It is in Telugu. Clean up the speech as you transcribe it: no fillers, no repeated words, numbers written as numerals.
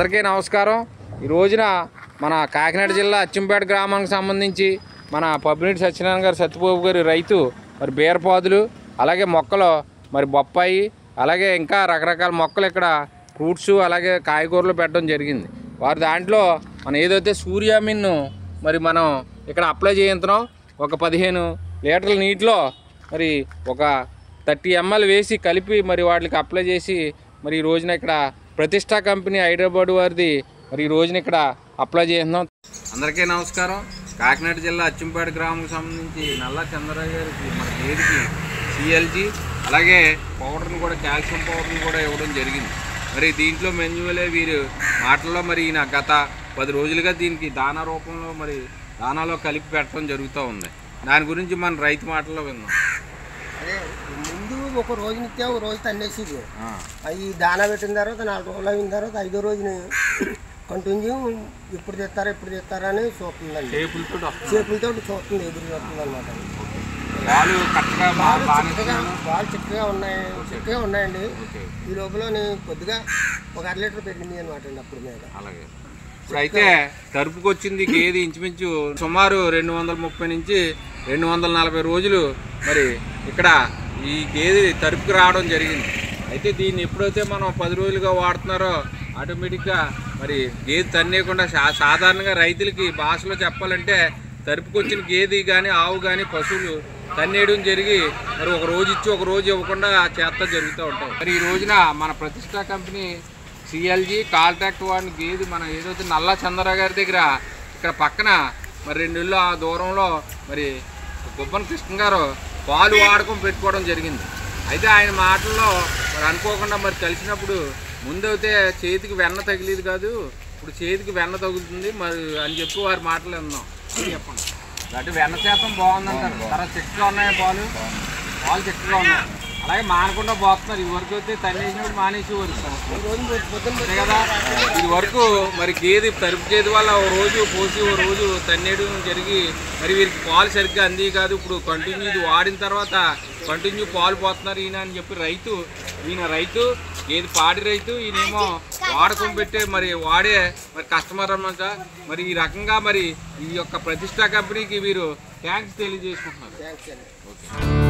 అందరికీ నమస్కారం। ఈ రోజున మన కాకినాడ జిల్లా అచ్చంపేట గ్రామానికి సంబంధించి మన పబ్బినేటి సత్యనారాయణ గారు సత్యబాబు గారి రైతు మరి బీరపాదులు అలాగే మొక్కలు మరి బొప్పాయి అలాగే ఇంకా రకరకాల మొక్కలు ఇక్కడ ఫ్రూట్స్ అలాగే కాయగూరలు పెట్టడం జరిగింది। వారు దాంట్లో మనం ఏదైతే సూర్యామిన్ను మరి మనం ఇక్కడ అప్లై చేయించున్నాం। ఒక 15 లీటర్ల నీటిలో మరి ఒక 30 ml వేసి కలిపి మరి వాటికి అప్లై చేసి మరి ఈ రోజున ఇక్కడ ప్రతిష్ట కంపెనీ హైదరాబాద్ వారిది మరి ఈ రోజున ఇక్కడ అప్లై చేస్తున్నాం। అందరికీ నమస్కారం। కాకినాడ జిల్లా అచ్చంపేట గ్రామానికి సంబంధించి నల్ల చంద్రరావు గారికి మన గేదెకి సిఎల్జీ అలాగే పౌడర్ని కూడా కాల్షియం పౌడర్ని కూడా ఇవ్వడం జరిగింది। మరి దీంట్లో మెన్యువలే వీరు మాటల్లో మరి ఈయన గత 10 రోజులుగా దీనికి దానా రూపంలో మరి దానాలో కలిపి పెట్టడం జరుగుతూ ఉంది। దాని గురించి మన రైతు మాటల్లో విన్నాం। అదే ముందు ఒక రోజు నిత్యం ఒక రోజు తన్నేసేది అవి దానా పెట్టిన తర్వాత 4 రోజులు అయిన తర్వాత 5వ రోజుని కంటిన్యూ ఎప్పుడు తెస్తారా అని చూస్తుందండి। చేపులతో చూస్తుంది, ఎదురు చూస్తుంది అనమాట। పాలు చిక్కగా ఉన్నాయండి। ఈ లోపల కొద్దిగా ఒక 1/2 లీటర్ పెట్టింది అనమాట అండి అప్పుడు మీద। అలాగే అయితే తరుపుకు వచ్చింది గేదె ఇంచుమించు సుమారు 230 నుంచి 240 రోజులు మరి ఇక్కడ ఈ గేదె తరుపుకు రావడం జరిగింది। అయితే దీన్ని ఎప్పుడైతే మనం 10 రోజులుగా వాడుతున్నారో ఆటోమేటిక్గా మరి గేదె తన్నేయకుండా సాధారణంగా రైతులకి భాషలో చెప్పాలంటే తరుపుకు వచ్చిన గేదె కానీ ఆవు కానీ పశువులు తన్నేయడం జరిగి మరి ఒక రోజు ఇచ్చి ఒక రోజు ఇవ్వకుండా చేత జరుగుతూ ఉంటాయి। మరి ఈ రోజున మన ప్రతిష్ట కంపెనీ సిఎల్జీ కాంట్రాక్ట్ వాడిని గేదె మన ఏదైతే నల్ల చంద్రరావు గారి దగ్గర ఇక్కడ పక్కన మరి 2 ఇళ్ళు ఆ దూరంలో మరి గుబ్బన కృష్ణ గారు పాలు వాడకం పెట్టుకోవడం జరిగింది। అయితే ఆయన మాటల్లో మరి అనుకోకుండా మరి కలిసినప్పుడు ముందైతే చేతికి వెన్న తగిలేదు కాదు, ఇప్పుడు చేతికి వెన్న తగులుతుంది మరి అని చెప్పి వారి మాటలు విన్నాం। చెప్పండి అంటే వెన్న శాతం బాగుందంటారు, తర్వాత చిక్కగా ఉన్నాయి పాలు చిక్కగా ఉన్నాయి, అలాగే మానకుండా పోతున్నారు। ఈ వరకు అయితే తన్నేసినప్పుడు మానేసి వరకు కదా ఇది వరకు మరి గేదె తరుపు గేదె వల్ల ఓ రోజు పోసి ఓ రోజు తన్నేయడం జరిగి మరి వీరికి పాలు సరిగ్గా అంది కాదు। ఇప్పుడు కంటిన్యూ ఇది వాడిన తర్వాత కంటిన్యూ పాలు పోతున్నారు ఈయన అని చెప్పి ఈయన రైతు గేదె పాడి రైతు, ఈయనేమో వాడకం పెట్టే మరి వాడే మరి కస్టమర్ అన్నమాట। మరి ఈ రకంగా మరి ఈ యొక్క ప్రతిష్ట కంపెనీకి వీరు థ్యాంక్స్ తెలియజేసుకుంటున్నారు। ఓకే।